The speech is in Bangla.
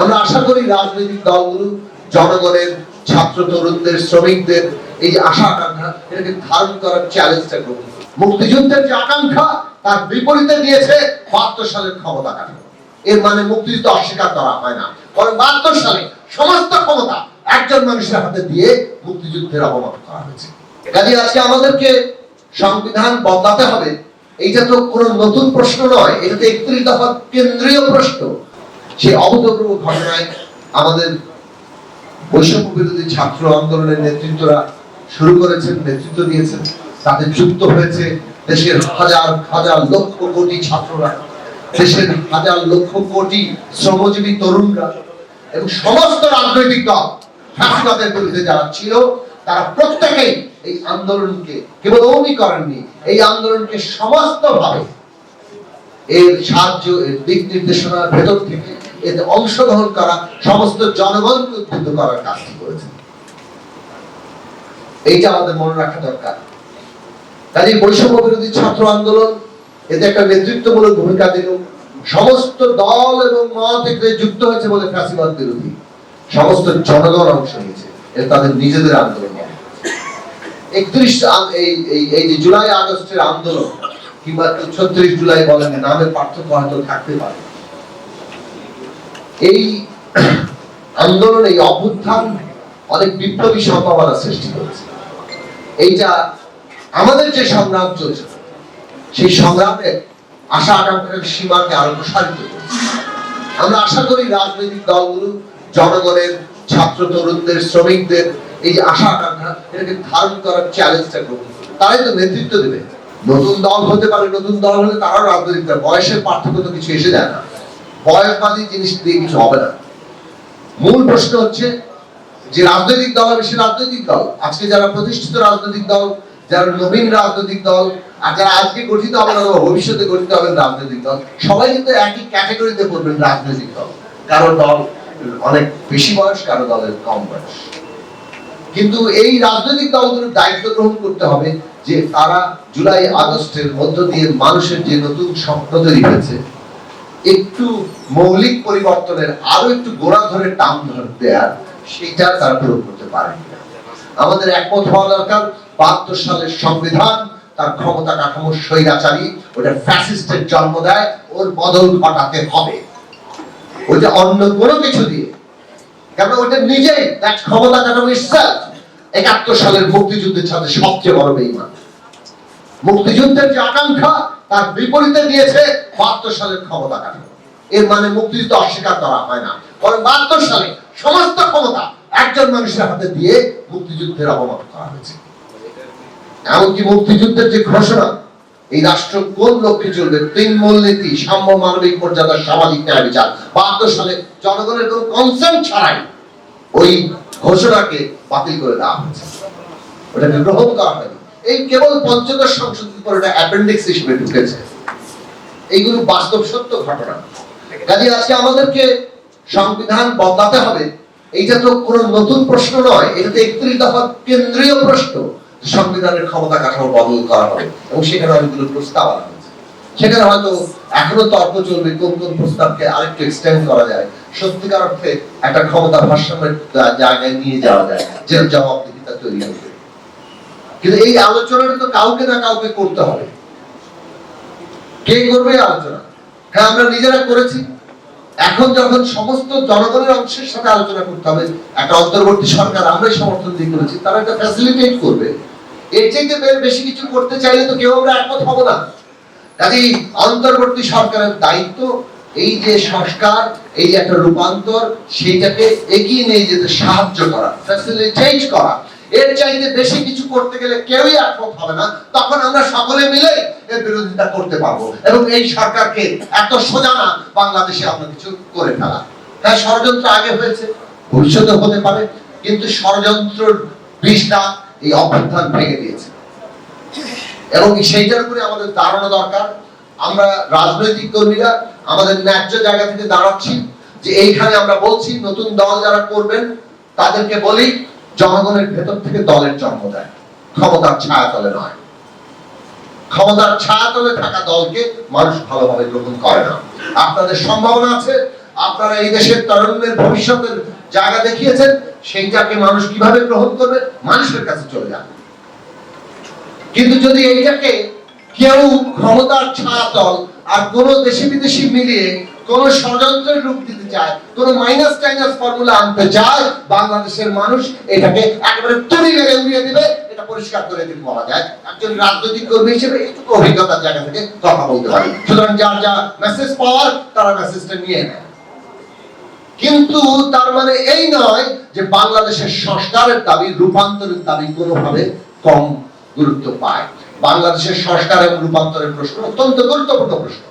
আমরা আশা করি রাজনৈতিক দলগুলো জনগণের, ছাত্র তরুণদের, শ্রমিকদের এই যে আশা আকাঙ্ক্ষা এটাকে ধারণ করার চ্যালেঞ্জটা গ্রহণ করে মুক্তিযুদ্ধের যে আকাঙ্ক্ষা তার বিপরীতে দিয়েছে ৭২ সালের ক্ষমতা কাঠামো। এর মানে মুক্তিযুদ্ধ অস্বীকার করা হয় না, কারণ ৭২ সালে সমস্ত ক্ষমতা একজন মানুষের হাতে দিয়ে মুক্তিযুদ্ধের অবমান করা হয়েছে। কাজে আজকে আমাদেরকে সংবিধান বদলাতে হবে, এইটা তো কোনো নতুন প্রশ্ন নয়, এটা তো ৩১ দফা কেন্দ্রীয় প্রশ্ন। সেই অভূতপূর্ব ঘটনায় আমাদের বৈষম্য বিরোধী ছাত্র আন্দোলনের নেতৃত্বরা শুরু করেছেন, নেতৃত্ব দিয়েছেন, তাতে যুক্ত হয়েছে দেশের হাজার হাজার লক্ষ কোটি ছাত্ররা, দেশের হাজার লক্ষ কোটি শ্রমজীবী তরুণরা এবং সমস্ত রাজনৈতিক দল। ফ্যাসিবাদের বিরুদ্ধে যারা ছিল তারা প্রত্যেকেই এই আন্দোলনকে কেবল ওমই করেননি, এই আন্দোলনকে সমস্তভাবে এর সাহায্য, এর দিক নির্দেশনার ভেতর থেকে এতে অংশগ্রহণ করা সমস্ত জনগণকে উদ্বুদ্ধ করার কাজটি করেছে। এইটা আমাদের মনে রাখা দরকার। কাজে বৈষম্য বিরোধী ছাত্র আন্দোলন এতে একটা নেতৃত্বমূলক ভূমিকা দিল। সমস্ত দল এবং মত এতে যুক্ত হয়েছে বলে ফ্যাসিবাদ বিরোধী সমস্ত জনগণ অংশ নিয়েছে, এটা তাদের নিজেদের আন্দোলন। ৩১ এই যে জুলাই আগস্টের আন্দোলন কিংবা ৩৬ জুলাই বলেন, নামের পার্থক্য হয়তো থাকতে পারে, এই আন্দোলন, এই অভ্যুত্থান অনেক বিপ্লবী সম্ভাবনা সৃষ্টি করেছে। এইটা আমাদের যে সংগ্রাম চলছে সেই সংগ্রামে আশা আকাঙ্ক্ষার সীমাকে আরো প্রসারিত করেছে। আমরা আশা করি রাজনৈতিক দলগুলো জনগণের, ছাত্র তরুণদের, শ্রমিকদের এই যে আশা আকাঙ্ক্ষা এটাকে ধারণ করার চ্যালেঞ্জটা গ্রহণ করবে। তারাই তো নেতৃত্ব দেবে। নতুন দল হতে পারে, নতুন দল হলে তারাও রাজনৈতিক দল, বয়সের পার্থক্য তো কিছু এসে যায় না, বয়সবাদী জিনিস দিয়ে কিছু হবে না। মূল প্রশ্ন হচ্ছে যে রাজনৈতিক দল হবে সে রাজনৈতিক দল, আজকে যারা প্রতিষ্ঠিত রাজনৈতিক দল, যারা নবীন রাজনৈতিক দল, আর যারা আজকে গঠিত হবে না ভবিষ্যতে গঠিত হবেন রাজনৈতিক দল, সবাই কিন্তু একই ক্যাটাগরিতে পড়বেন রাজনৈতিক দল। কারো দল অনেক বেশি বয়স, কারো দলের কম বয়স। কিন্তু এই রাজনৈতিক দলগুলোর দায়িত্ব গ্রহণ করতে হবে যে তারা জুলাই আগস্টের মধ্য দিয়ে মানুষের যে নতুন স্বপ্ন তৈরি হয়েছে, একটু মৌলিক পরিবর্তনের আরো একটু গোড়া ধরে টান দেয়ার, সেটা তারা পূরণ করতে পারে। আমাদের একমত হওয়া দরকার, ৭২ সালের সংবিধান তার ক্ষমতা কাঠামো স্বৈরাচারী, ওটা ফ্যাসিস্টের জন্ম দেয়, ওর বদল ঘটাতে হবে। ওইটা অন্য কোনো কিছু দিয়ে, কারণ ওইটা নিজেই ক্ষমতা কাঠামো ইটসেলফ ৭১ সালের মুক্তিযুদ্ধের সাথে সবচেয়ে বড় বেঈমান। মুক্তিযুদ্ধের যে আকাঙ্ক্ষা তার বিপরীতে দিয়েছে ৭২ সালের ক্ষমতা কাঠামো। এর মানে মুক্তিযুদ্ধ অস্বীকার করা হয় না, কারণ ৭২ সালে সমস্ত ক্ষমতা একজন মানুষের হাতে দিয়ে মুক্তিযুদ্ধের অবমান করা হয়েছে। এমনকি মুক্তিযুদ্ধের যে ঘোষণা, এই রাষ্ট্র কোন লক্ষ্যে চলবে, ৩ মূলনীতি, সাম্য, মানবিক মর্যাদা, সামাজিক ন্যায় বিচার, ৭২ সালে জনগণের কোনো কনসেন্ট ছাড়াই ওই ঘোষণাকে বাতিল করে দেওয়া হয়েছে, ওটাকে গ্রহণ করা হয়নি। এই কেবল পঞ্চদশ সংশোধন করে এটা অ্যাপেন্ডিক্স হিসেবে ঢুকেছে। এইগুলো বাস্তব সত্য ঘটনা। কাজে আজকে আমাদেরকে সংবিধান বদলাতে হবে, এইটা তো কোনো নতুন প্রশ্ন নয়, এটা তো ৩১ দফা কেন্দ্রীয় প্রশ্ন। সংবিধানের ক্ষমতা কাঠামো বদল করা হবে এবং সেখানে অনেকগুলো প্রস্তাব আনা হয়েছে। সেখানে হয়তো এখনো তর্ক চলবে কোন কোন প্রস্তাবকে আরেকটু এক্সটেন্ড করা যায়, সত্যিকার অর্থে একটা ক্ষমতা ভারসাম্যের জায়গায় নিয়ে যাওয়া যায়, যে জবাবদিহিতা তৈরি হবে। কিন্তু এই আলোচনাটা তো কাউকে না কাউকে করতে হবে। কে করবে আলোচনা? হ্যাঁ, আমরা নিজেরা করেছি। এখন যখন সমস্ত জনগণের অংশের সাথে আলোচনা করতে হবে, একটা অন্তর্বর্তী সরকার আমরাই সমর্থন দিয়ে করেছি, তারা একটা ফ্যাসিলিটেট করবে। এর চাইতে বেশি কিছু করতে চাইলে তো কেউ আমরা একমত হব না। কাজেই অন্তর্বর্তী সরকারের দায়িত্ব এই যে সংস্কার, এই যে একটা রূপান্তর, সেইটাকে এগিয়ে নিয়ে যেতে সাহায্য করা, ফ্যাসিলিটেট করা। এর চাইতে বেশি কিছু করতে গেলে কেউই একমত হবে না, তখন আমরা সকলে মিলে এর বিরোধিতা করতে পারবো এবং এই সরকারকে এত সোজা না বাংলাদেশে আমরা কিছু করে ফেলা। হ্যাঁ, ষড়যন্ত্র আগে হয়েছে, ভবিষ্যতে হতে পারে, কিন্তু ষড়যন্ত্রের বিষটা এই অভ্যুত্থান ভেঙে দিয়েছে এবং সেইটার উপরে আমাদের দাঁড়ানো দরকার। আমরা রাজনৈতিক কর্মীরা আমাদের ন্যায্য জায়গা থেকে দাঁড়াচ্ছি যে এইখানে আমরা বলছি নতুন দল যারা করবেন তাদেরকে বলি, জনগণের ভেতর থেকে দলের জন্ম দেয়, ক্ষমতার ছায়াতলে নয়। ক্ষমতার ছায়াতলে থাকা দলকে মানুষ ভালোভাবে গ্রহণ করে না। আপনাদের সম্ভাবনা আছে, আপনারা এই দেশের তরুণদের ভবিষ্যতের জায়গা দেখিয়েছেন, সেইটাকে মানুষ কিভাবে গ্রহণ করবে, মানুষের কাছে চলে যাবে। কিন্তু যদি এইটাকে কেউ ক্ষমতার ছায়াতল আর কোন দেশি বিদেশি মিলিয়ে কোন ষড়যন্ত্রের রূপ দিতে চায়, কোন মাইনাস টাইনাস ফর্মুলা আনতে চায়, বাংলাদেশের মানুষ এটাকে একেবারে তুড়ি মেরে উড়িয়ে দিবে। এটা পরিষ্কার করে দিতে বলা যায়। একজন রাজনৈতিক কর্মী হিসেবে এইটুকু অভিজ্ঞতার জায়গা থেকে কথা বলতে পারি। সুতরাং যার যা মেসেজ পাওয়ার তারা মেসেজটা নিয়ে নেয়। কিন্তু তার মানে এই নয় যে বাংলাদেশের সংস্কারের দাবি, রূপান্তরের দাবি কোনোভাবে কম গুরুত্ব পায়। বাংলাদেশের সংস্কার এবং রূপান্তরের প্রশ্ন অত্যন্ত গুরুত্বপূর্ণ প্রশ্ন।